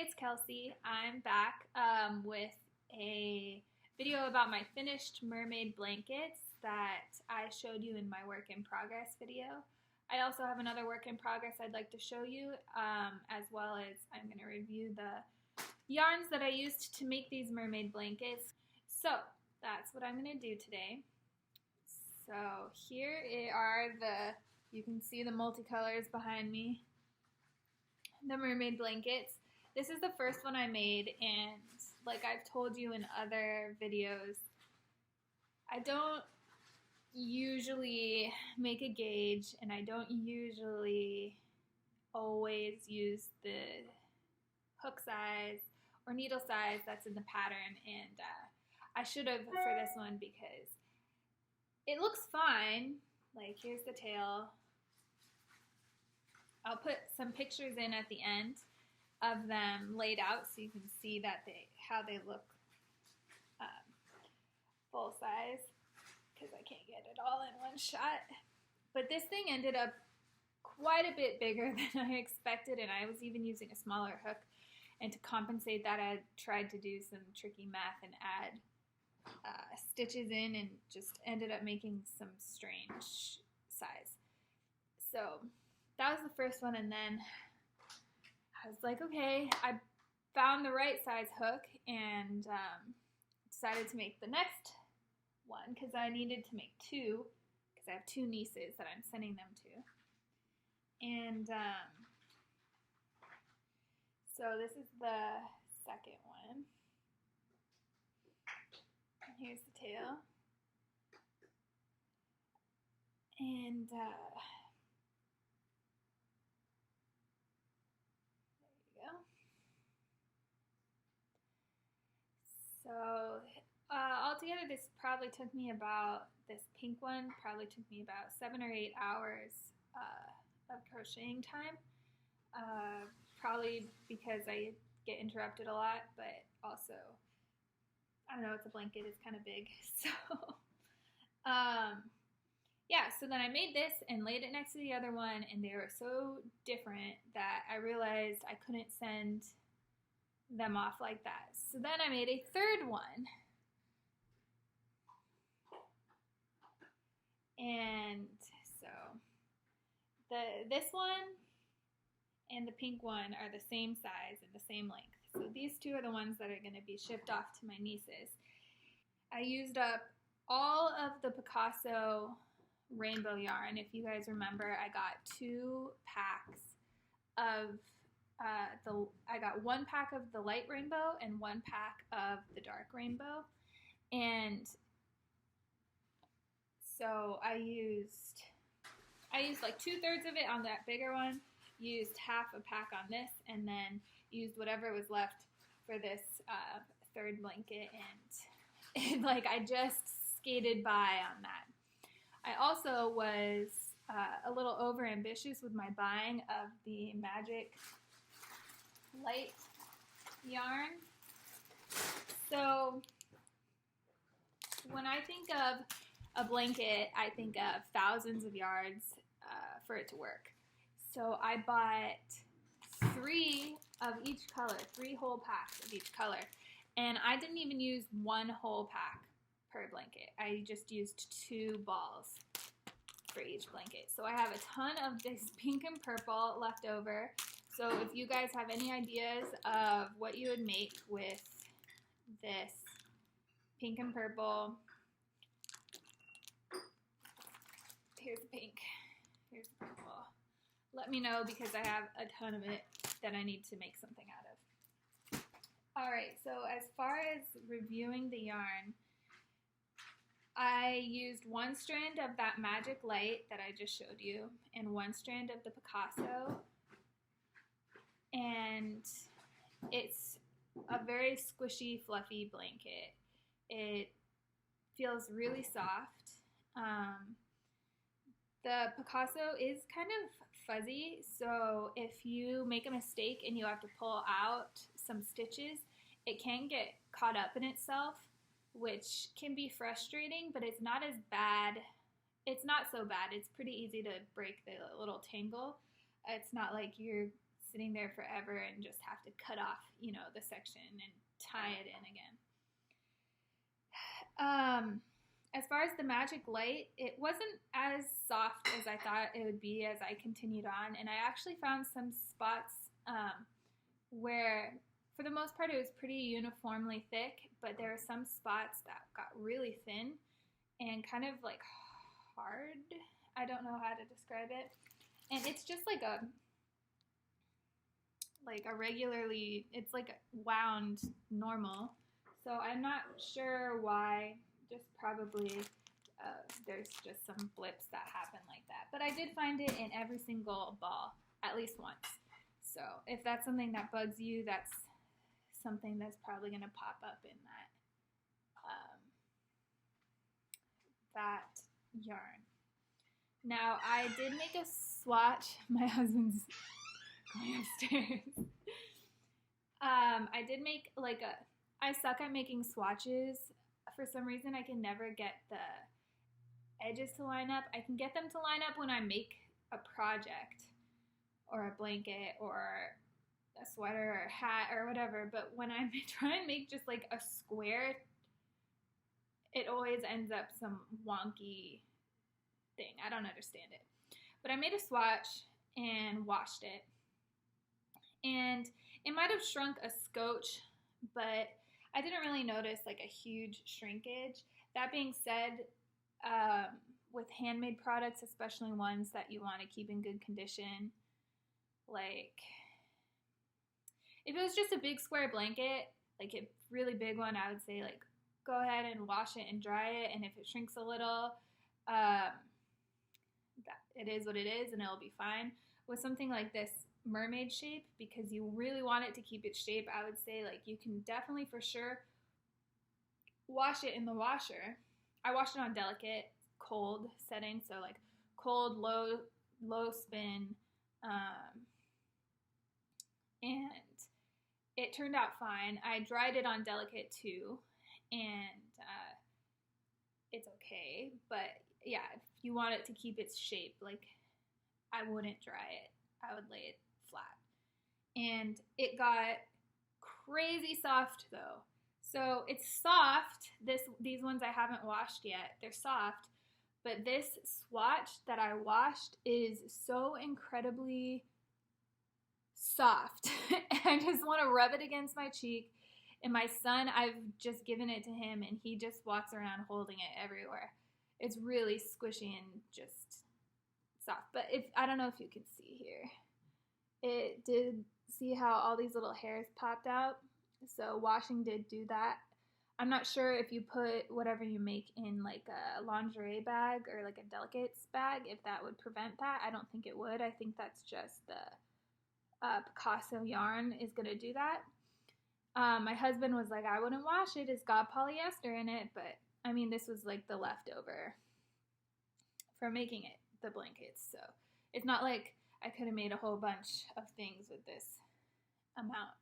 Hey, it's Kelsey. I'm back with a video about my finished mermaid blankets that I showed you in my work in progress video. I also have another work in progress I'd like to show you, as well as I'm going to review the yarns that I used to make these mermaid blankets. So that's what I'm going to do today. So here are you can see the multicolors behind me, the mermaid blankets. This is the first one I made, and like I've told you in other videos, I don't usually make a gauge, and I don't usually always use the hook size or needle size that's in the pattern, and I should have for this one because it looks fine. Like, here's the tail. I'll put some pictures in at the end of them laid out so you can see that how they look full size, because I can't get it all in one shot. But this thing ended up quite a bit bigger than I expected, and I was even using a smaller hook. And to compensate that, I tried to do some tricky math and add stitches in, and just ended up making some strange size. So that was the first one, and then I was like, okay, I found the right size hook, and decided to make the next one because I needed to make two, because I have two nieces that I'm sending them to. And so this is the second one. And here's the tail. And so altogether, this pink one probably took me about 7 or 8 hours of crocheting time. Probably because I get interrupted a lot, but also, I don't know, it's a blanket, it's kind of big. So, yeah, so then I made this and laid it next to the other one, and they were so different that I realized I couldn't send them off like that. So then I made a third one. And so this one and the pink one are the same size and the same length. So these two are the ones that are going to be shipped off to my nieces. I used up all of the Picasso rainbow yarn. If you guys remember, I got 2 packs of I got 1 pack of the light rainbow and 1 pack of the dark rainbow. And so I used like 2/3 of it on that bigger one, used half a pack on this, and then used whatever was left for this third blanket, and like I just skated by on that. I also was a little over ambitious with my buying of the Magic light yarn. So when I think of a blanket, I think of thousands of yards for it to work. So I bought 3 of each color, 3 whole packs of each color, and I didn't even use 1 whole pack per blanket. I just used 2 balls for each blanket. So I have a ton of this pink and purple left over. So if you guys have any ideas of what you would make with this pink and purple, here's the pink, here's the purple, let me know, because I have a ton of it that I need to make something out of. Alright, so as far as reviewing the yarn, I used 1 strand of that Magic Light that I just showed you, and 1 strand of the Picasso. And it's a very squishy, fluffy blanket. It feels really soft. The Picasso is kind of fuzzy, so if you make a mistake and you have to pull out some stitches, it can get caught up in itself, which can be frustrating, but it's not as bad. It's not so bad. It's pretty easy to break the little tangle. It's not like you're sitting there forever and just have to cut off, you know, the section and tie it in again. As far as the magic light, it wasn't as soft as I thought it would be as I continued on, and I actually found some spots where, for the most part, it was pretty uniformly thick, but there were some spots that got really thin and kind of like hard. I don't know how to describe it. And it's just like a regularly, it's like wound normal. So I'm not sure why. Just probably there's just some blips that happen like that. But I did find it in every single ball, at least once. So if that's something that bugs you, that's something that's probably going to pop up in that yarn. Now, I did make a swatch. My husband's going upstairs. I did make I suck at making swatches. For some reason, I can never get the edges to line up. I can get them to line up when I make a project or a blanket or a sweater or a hat or whatever, but when I try and make just like a square, it always ends up some wonky thing. I don't understand it. But I made a swatch and washed it, and it might have shrunk a scotch, but I didn't really notice like a huge shrinkage. That being said, with handmade products, especially ones that you want to keep in good condition, like if it was just a big square blanket, like a really big one, I would say like go ahead and wash it and dry it, and if it shrinks a little, it is what it is and it'll be fine. With something like this mermaid shape, because you really want it to keep its shape, I would say like you can definitely for sure wash it in the washer. I washed it on delicate cold setting, so like cold, low spin, and it turned out fine. I dried it on delicate too, and it's okay. But yeah, if you want it to keep its shape, like I wouldn't dry it. I would lay it flat. And it got crazy soft though. So it's soft. These ones I haven't washed yet. They're soft. But this swatch that I washed is so incredibly soft. I just want to rub it against my cheek. And my son, I've just given it to him, and he just walks around holding it everywhere. It's really squishy and just soft. But I don't know if you can see here. It did, see how all these little hairs popped out? So washing did do that. I'm not sure if you put whatever you make in like a lingerie bag or like a delicates bag, if that would prevent that. I don't think it would. I think that's just the Picasso yarn is going to do that. My husband was like, I wouldn't wash it. It's got polyester in it. But I mean, this was like the leftover for making it, the blankets. So it's not like I could have made a whole bunch of things with this amount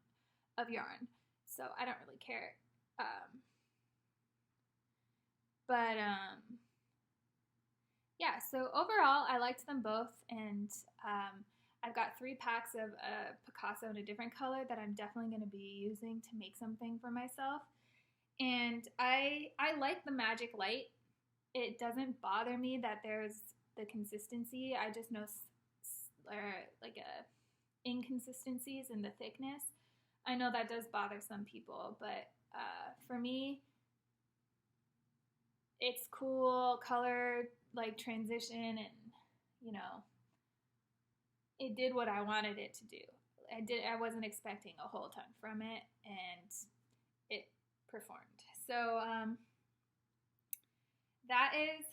of yarn. So I don't really care. Yeah, so overall, I liked them both, and I've got 3 packs of Picasso in a different color that I'm definitely going to be using to make something for myself. And I like the magic light. It doesn't bother me that there's the consistency. I just know inconsistencies in the thickness. I know that does bother some people, but for me, it's cool, color, like transition, and you know, it did what I wanted it to do. I wasn't expecting a whole ton from it, and it performed. So that is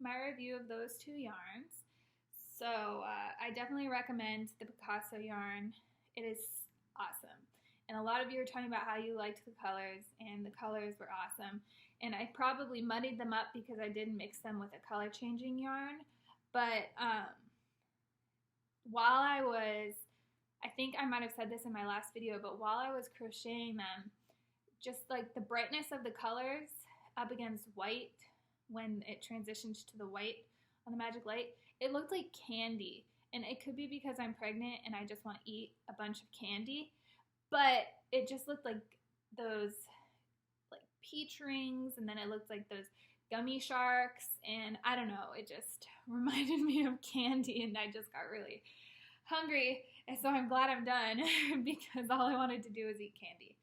my review of those 2 yarns. So I definitely recommend the Picasso yarn. It is awesome. And a lot of you are talking about how you liked the colors, and the colors were awesome. And I probably muddied them up because I didn't mix them with a color changing yarn. But while I think I might have said this in my last video, but while I was crocheting them, just like the brightness of the colors up against white, when it transitioned to the white on the magic light, it looked like candy. and it could be because I'm pregnant and I just want to eat a bunch of candy, but it just looked like those like peach rings, and then it looked like those gummy sharks, and I don't know, it just reminded me of candy, and I just got really hungry, and so I'm glad I'm done because all I wanted to do was eat candy.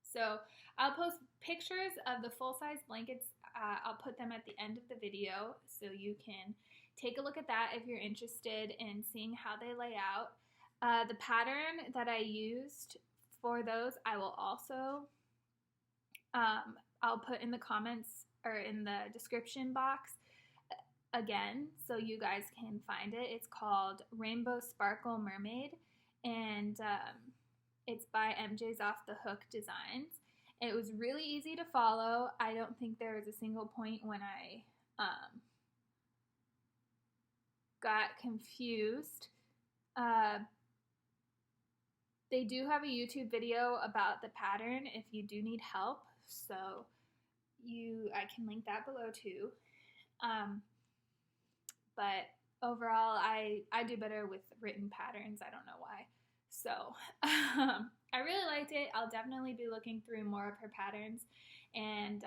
So I'll post pictures of the full-size blankets. I'll put them at the end of the video so you can take a look at that if you're interested in seeing how they lay out. The pattern that I used for those I will also I'll put in the comments or in the description box again so you guys can find it. It's called Rainbow Sparkle Mermaid, and it's by MJ's Off the Hook Designs. It was really easy to follow. I don't think there was a single point when I got confused. They do have a YouTube video about the pattern if you do need help, so I can link that below too. But overall, I do better with written patterns. I don't know why. So I really liked it. I'll definitely be looking through more of her patterns, and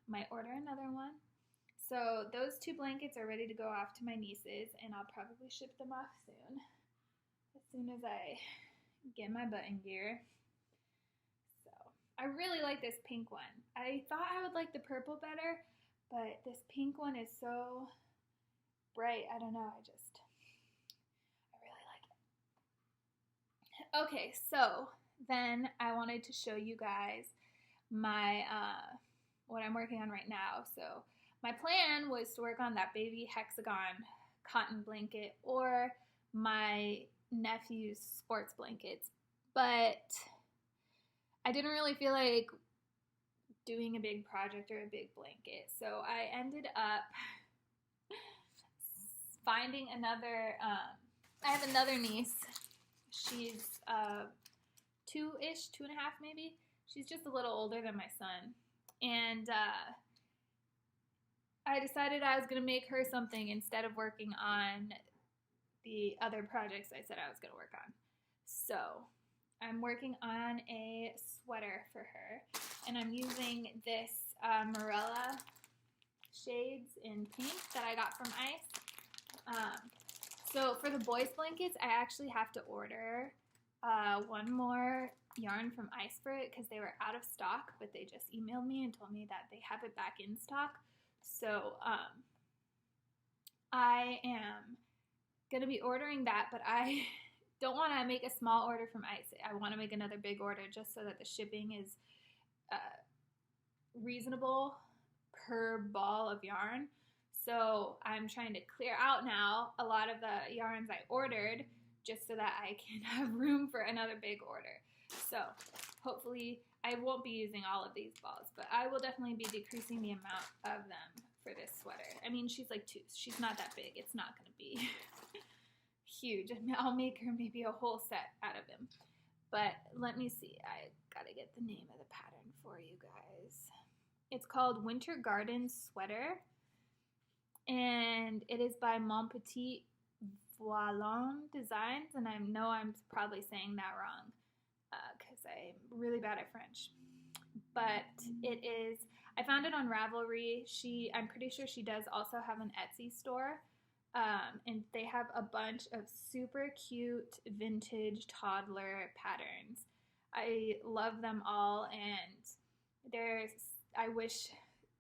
might order another one. So those 2 blankets are ready to go off to my nieces, and I'll probably ship them off as soon as I get my butt in gear. So I really like this pink one. I thought I would like the purple better, but this pink one is so bright. I don't know. I really like it. Okay, so then I wanted to show you guys my what I'm working on right now. So my plan was to work on that baby hexagon cotton blanket or my nephew's sports blankets, but I didn't really feel like doing a big project or a big blanket, so I ended up finding another, I have another niece. She's 2-ish, 2.5 maybe. She's just a little older than my son, and I decided I was going to make her something instead of working on the other projects I said I was going to work on. So I'm working on a sweater for her, and I'm using this Mirella shades in pink that I got from Ice. So for the boys' blankets, I actually have to order one more yarn from Ice for it because they were out of stock, but they just emailed me and told me that they have it back in stock. So I am going to be ordering that, but I don't want to make a small order from Ice. I want to make another big order just so that the shipping is reasonable per ball of yarn. So I'm trying to clear out now a lot of the yarns I ordered just so that I can have room for another big order. So hopefully I won't be using all of these balls, but I will definitely be decreasing the amount of them for this sweater. I mean, she's like 2. She's not that big. It's not going to be huge. I'll make her maybe a whole set out of him. But let me see. I got to get the name of the pattern for you guys. It's called Winter Garden Sweater, and it is by Mon Petit Volant Designs, and I know I'm probably saying that wrong because I'm really bad at French. But it is, I found it on Ravelry. I'm pretty sure she does also have an Etsy store, and they have a bunch of super cute vintage toddler patterns. I love them all, and I wish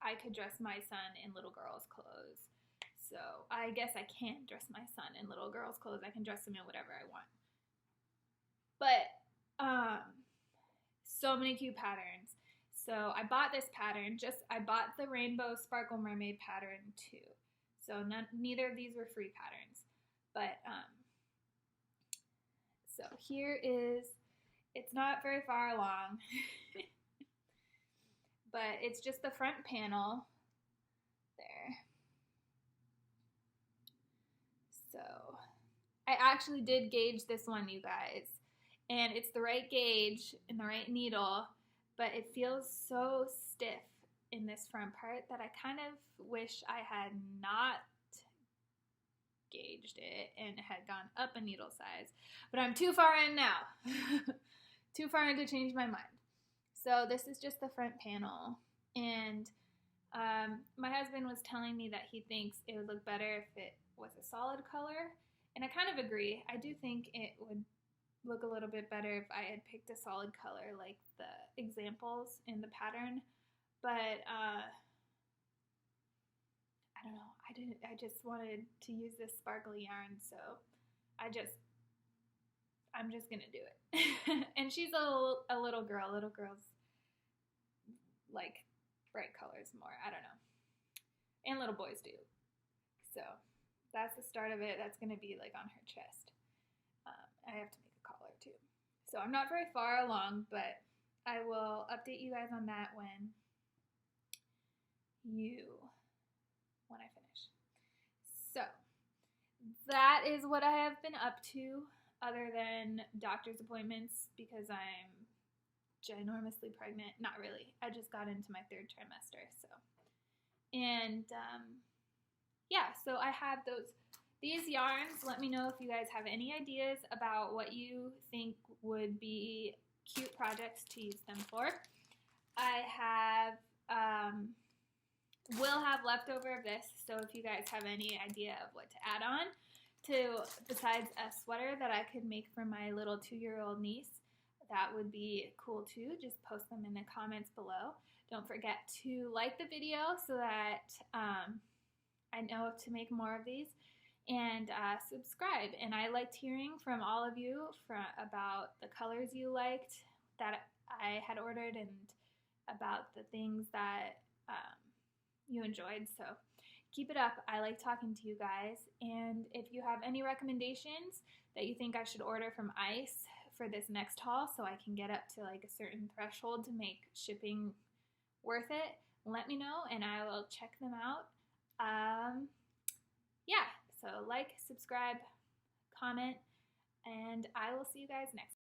I could dress my son in little girl's clothes. So I guess I can't dress my son in little girl's clothes. I can dress him in whatever I want. But so many cute patterns. So I bought this pattern. I bought the Rainbow Sparkle Mermaid pattern too. So neither of these were free patterns. But so here is, it's not very far along. But it's just the front panel there. So I actually did gauge this one, you guys, and it's the right gauge and the right needle, but it feels so stiff in this front part that I kind of wish I had not gauged it and it had gone up a needle size. But I'm too far in now. Too far in to change my mind. So this is just the front panel. And my husband was telling me that he thinks it would look better if it was a solid color. And I kind of agree. I do think it would look a little bit better if I had picked a solid color like the examples in the pattern. But I don't know. I just wanted to use this sparkly yarn, so I'm just gonna do it. And she's a little girl. Little girls like bright colors more. I don't know. And little boys do. So that's the start of it. That's gonna be like on her chest. I have to make a collar too. So I'm not very far along, but I will update you guys on that when I finish. So that is what I have been up to, other than doctor's appointments because I'm ginormously pregnant. Not really. I just got into my 3rd trimester. So, and yeah, so I have these yarns. Let me know if you guys have any ideas about what you think would be cute projects to use them for. I will have leftover of this, so if you guys have any idea of what to add on to besides a sweater that I could make for my little 2-year-old niece, that would be cool too. Just post them in the comments below. Don't forget to like the video so that I know to make more of these, and subscribe. And I liked hearing from all of you about the colors you liked that I had ordered and about the things that you enjoyed. So keep it up. I like talking to you guys. And if you have any recommendations that you think I should order from Ice for this next haul so I can get up to like a certain threshold to make shipping worth it, let me know and I will check them out. Yeah, so like, subscribe, comment, and I will see you guys next time.